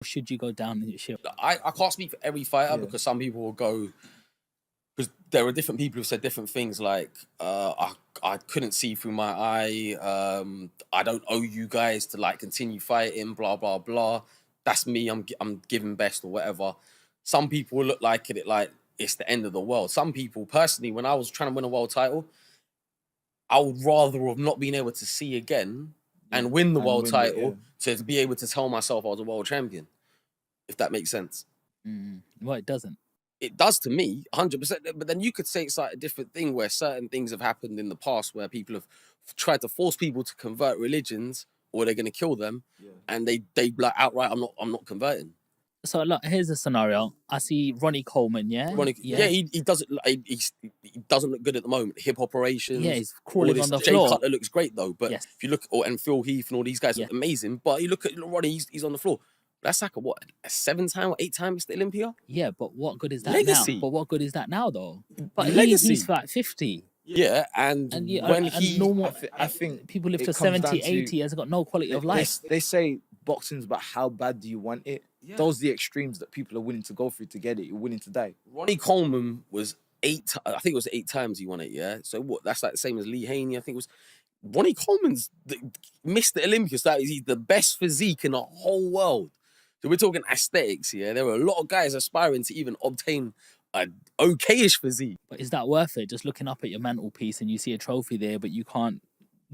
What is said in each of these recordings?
should you go down in your shield? I can't speak for every fighter because some people will go, because there are different people who've said different things like, I couldn't see through my eye, I don't owe you guys to like continue fighting, blah, blah, blah. That's me, I'm giving best or whatever. Some people will look like it like it's the end of the world. Some people, personally, when I was trying to win a world title, I would rather have not been able to see again and win the world title to be able to tell myself I was a world champion, if that makes sense. Well, it doesn't. It does to me, 100%. But then you could say it's like a different thing where certain things have happened in the past where people have tried to force people to convert religions or they're going to kill them, and they like outright, I'm not converting. So look, here's a scenario. I see Ronnie Coleman, he doesn't he doesn't look good at the moment. Hip operations, he's crawling on the Jay floor. Cutler looks great though, but if you look, and Phil Heath and all these guys look amazing, but you look at Ronnie, he's on the floor. That's like a 7-time or 8-time Mr. Olympia? Yeah, but what good is that Legacy. now? But what good is that now though? But Legacy. He's like 50. Yeah, and when I think people live to 70, 80 has got no quality of life. They say boxing's about how bad do you want it. Those are the extremes that people are willing to go through to get it. You're willing to die. Ronnie Coleman was I think it was 8 times he won it, yeah? So what? That's like the same as Lee Haney, I think it was. Ronnie Coleman's Mr. Olympia. So he's the best physique in the whole world. So we're talking aesthetics here. There are a lot of guys aspiring to even obtain an okayish physique. But is that worth it? Just looking up at your mantelpiece and you see a trophy there, but you can't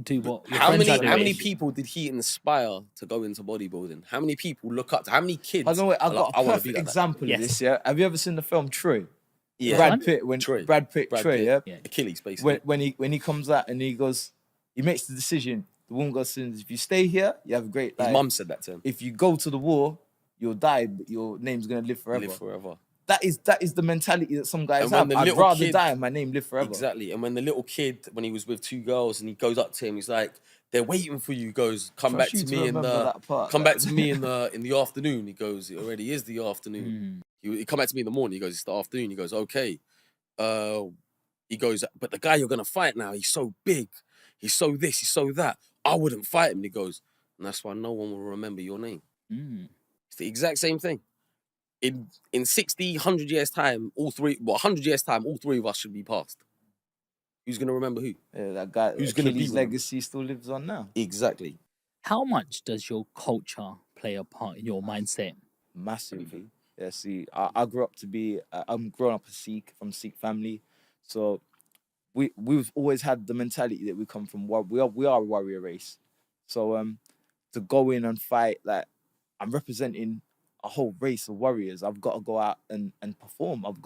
do what your how friends are doing. How many people did he inspire to go into bodybuilding? How many people look up to? How many kids? I got a perfect example of this. Yeah, have you ever seen the film Troy? Yeah, Brad Pitt, Troy. Yeah, Achilles basically. When he comes out and he goes, he makes the decision. The woman goes, if you stay here, you have a great life. His mum said that to him. If you go to the war, you'll die, but your name's gonna live forever. That is the mentality that some guys have. I'd rather die and my name live forever. Exactly. And when the little kid, when he was with 2 girls, and he goes up to him, he's like, "They're waiting for you." He goes, "Come back to me in the afternoon." He goes, "It already is the afternoon." He come back to me in the morning. He goes, "It's the afternoon." He goes, "Okay." He goes, "But the guy you're gonna fight now, he's so big. He's so this. He's so that. I wouldn't fight him." And he goes, "And that's why no one will remember your name." It's the exact same thing. In 60, 100 years' time, 100 years' time, all 3 of us should be passed. Who's going to remember who? Yeah, that guy, who's going to be his legacy still lives on now. Exactly. How much does your culture play a part in your mindset? Massively. Yeah, see, I grew up to be, I'm growing up a Sikh, from Sikh family. So we've always had the mentality that we come from, we are a warrior race. So to go in and fight, like, I'm representing a whole race of warriors. I've got to go out and perform. I've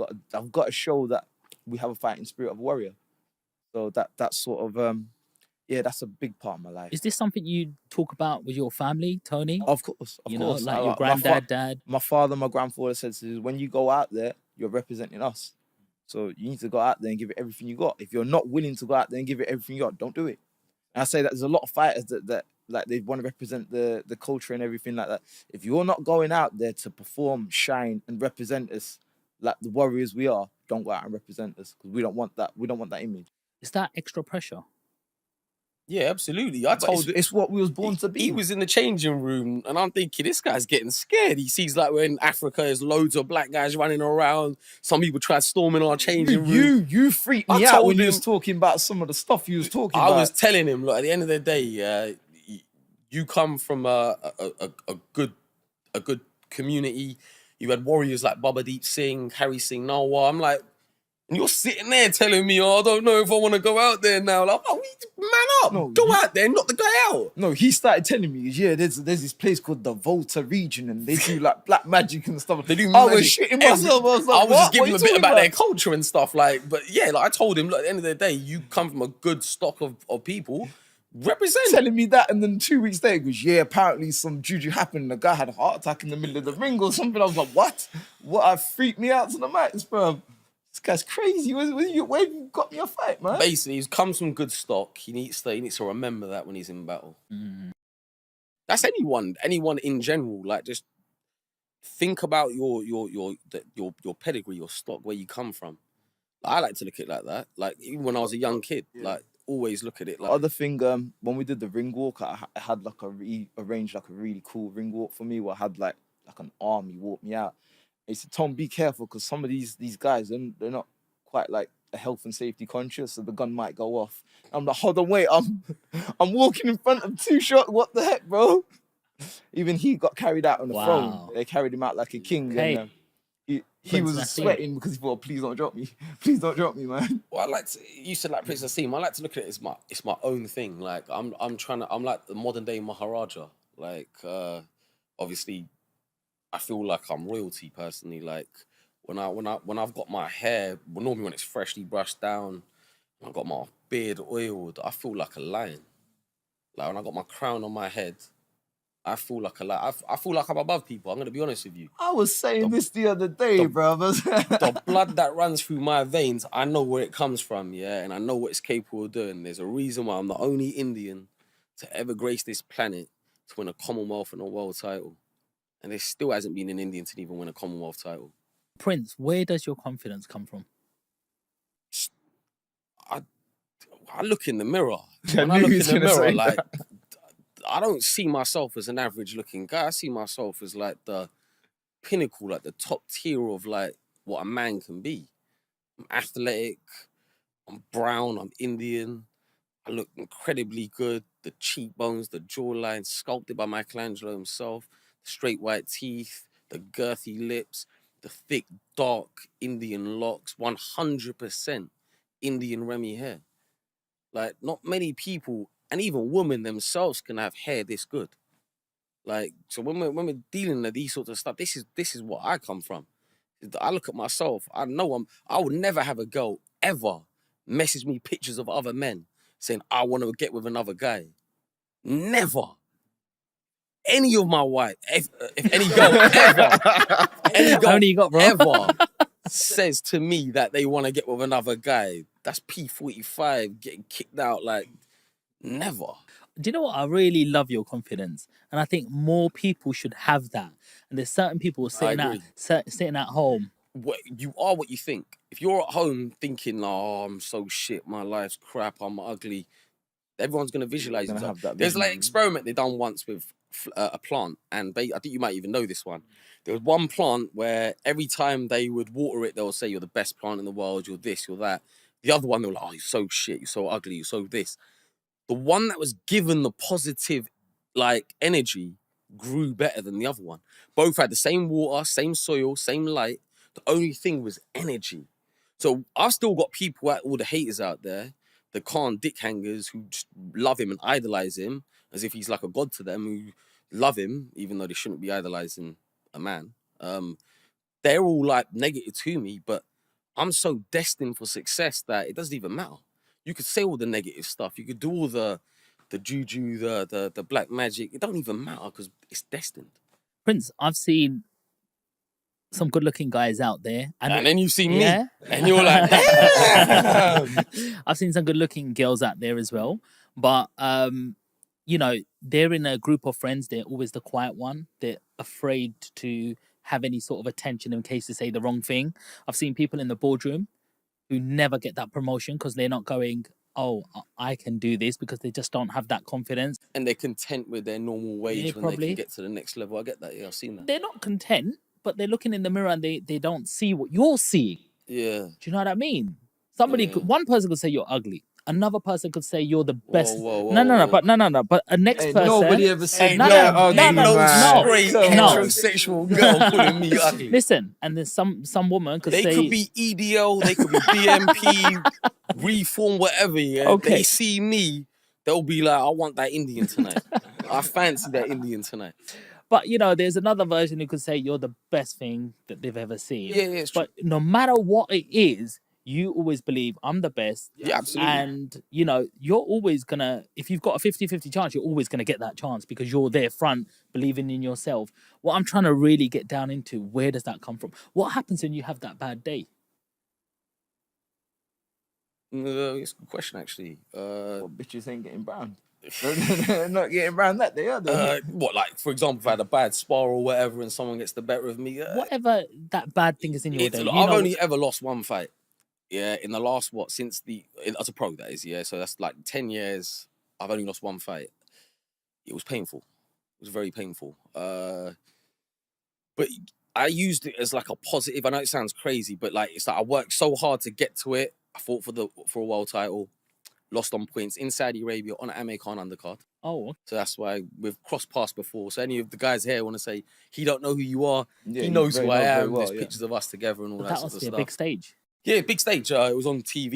got to show that we have a fighting spirit of a warrior. So that's sort of that's a big part of my life. Is this something you talk about with your family, Tony? Of course, of course. Like your granddad, dad. My father, my grandfather said, when you go out there, you're representing us. So you need to go out there and give it everything you got. If you're not willing to go out there and give it everything you got, don't do it. And I say that there's a lot of fighters that like they want to represent the culture and everything like that. If you're not going out there to perform, shine, and represent us like the warriors we are, don't go out and represent us, because we don't want that. We don't want that image. Is that extra pressure? Yeah, absolutely. I told it's what we was born to be. He was in the changing room, and I'm thinking, this guy's getting scared. He sees like we're in Africa, there's loads of black guys running around. Some people try storming our changing room. You freaked me out when you was talking about some of the stuff you was talking about. I was telling him, look, at the end of the day, you come from a good community. You had warriors like Baba Deep Singh, Harry Singh Nalwar. I'm like, and you're sitting there telling me, I don't know if I want to go out there now. Like, man up, go out there, knock the guy out. No, he started telling me, there's this place called the Volta region, and they do like black magic and stuff. They do I was shitting myself. I was like, I was just giving him a bit about their culture and stuff. Like, but yeah, like I told him, look, at the end of the day, you come from a good stock of people. Represent. Telling me that, and then 2 weeks later, he goes, apparently some juju happened. The guy had a heart attack in the middle of the ring or something. I was like, what? What? Freaked me out to the max, bro. This guy's crazy. Where you got me a fight, man? Basically, he comes from good stock. He needs to remember that when he's in battle. That's anyone in general. Like, just think about your pedigree, your stock, where you come from. I like to look at it like that. Like, even when I was a young kid, like, always look at it like. Other thing, when we did the ring walk, I had like arranged like a really cool ring walk for me, where I had like like an army walked me out. He said, Tom, be careful, because some of these guys, they're not quite like a health and safety conscious, so the gun might go off. I'm like, hold on, wait, I'm walking in front of 2 shots. What the heck, bro? Even he got carried out on the throne. They carried him out like a king. Okay. And he was sweating because he thought, please don't drop me. Please don't drop me, man. Well, you said like Prince Nassim. I like to look at it as it's my own thing. Like I'm like the modern day Maharaja. Like obviously I feel like I'm royalty personally. Like when I've got my hair, well, normally when it's freshly brushed down, when I got my beard oiled, I feel like a lion. Like when I got my crown on my head, I feel like a lion. I feel like I'm above people. I'm gonna be honest with you. I was saying this the other day, brothers. The blood that runs through my veins, I know where it comes from, yeah, and I know what it's capable of doing. There's a reason why I'm the only Indian to ever grace this planet to win a Commonwealth and a world title. And there still hasn't been an Indian to even win a Commonwealth title. Prince, where does your confidence come from? I look in the mirror. When I look in the mirror, like, I don't see myself as an average looking guy. I see myself as like the pinnacle, like the top tier of like what a man can be. I'm athletic, I'm brown, I'm Indian. I look incredibly good. The cheekbones, the jawline, sculpted by Michelangelo himself, the straight white teeth, the girthy lips, the thick, dark Indian locks, 100% Indian Remy hair. Like, not many people, and even women themselves, can have hair this good. Like, so when we're dealing with these sorts of stuff, this is what I come from. I look at myself. I know I would never have a girl ever message me pictures of other men saying I want to get with another guy. Never. Any of my wife, if any girl ever, any girl you got, bro? ever says to me that they want to get with another guy, that's P45 getting kicked out. Like, never. Do you know what? I really love your confidence, and I think more people should have that. And there's certain people sitting at home. You are what you think. If you're at home thinking, "Oh, I'm so shit, my life's crap, I'm ugly," everyone's gonna visualize you. There's like an experiment they done once with a plant, and I think you might even know this one. There was one plant where every time they would water it, they'll say, "You're the best plant in the world. You're this, you're that." The other one, they were like, "Oh, you're so shit. You're so ugly. You're so this." The one that was given the positive, like, energy grew better than the other one. Both had the same water, same soil, same light. The only thing was energy. So I've still got people, all the haters out there, the Khan dick hangers who just love him and idolize him as if he's like a god to them, who love him even though they shouldn't be idolizing a man. They're all like negative to me, but I'm so destined for success that it doesn't even matter. You could say all the negative stuff. You could do all the juju, the black magic. It don't even matter because it's destined. Prince, I've seen some good-looking guys out there, and then you see me, and you're like, damn. I've seen some good-looking girls out there as well, but you know, they're in a group of friends. They're always the quiet one. They're afraid to have any sort of attention in case they say the wrong thing. I've seen people in the boardroom who never get that promotion because they're not going, "Oh, I can do this," because they just don't have that confidence. And they're content with their normal wage when they can get to the next level. I get that. Yeah, I've seen that. They're not content, but they're looking in the mirror and they don't see what you're seeing. Yeah. Do you know what I mean? One person could say you're ugly. Another person could say you're the best. No. But a next person. Nobody ever said no, straight heterosexual girl calling me ugly. Listen, and there's some woman could say they could be EDL, they could be BMP, reform, whatever. Yeah, they see me, they'll be like, "I want that Indian tonight. I fancy that Indian tonight." But you know, there's another version who could say you're the best thing that they've ever seen. Yeah, it's true. But no matter what it is, you always believe I'm the best. Yeah, absolutely. And, you know, you're always going to, if you've got a 50-50 chance, you're always going to get that chance because you're there front, believing in yourself. What I'm trying to really get down into, where does that come from? What happens when you have that bad day? It's a good question, actually. What bitches ain't getting brown? They're not getting brown that day, are they? What, like, for example, if I had a bad spar or whatever and someone gets the better of me? Whatever that bad thing is in your day. I've only ever lost one fight. Yeah, in the last, as a pro, that is, yeah. So that's like 10 years, I've only lost one fight. It was painful. It was very painful. But I used it as like a positive. I know it sounds crazy, but like it's like I worked so hard to get to it. I fought for a world title, lost on points in Saudi Arabia on an Amir Khan undercard. Oh, so that's why we've crossed paths before. So any of the guys here want to say he don't know who you are, Yeah, he knows who I am. well, There's pictures of us together and all but that that sort must of be a stuff. big stage. Yeah, big stage. It was on TV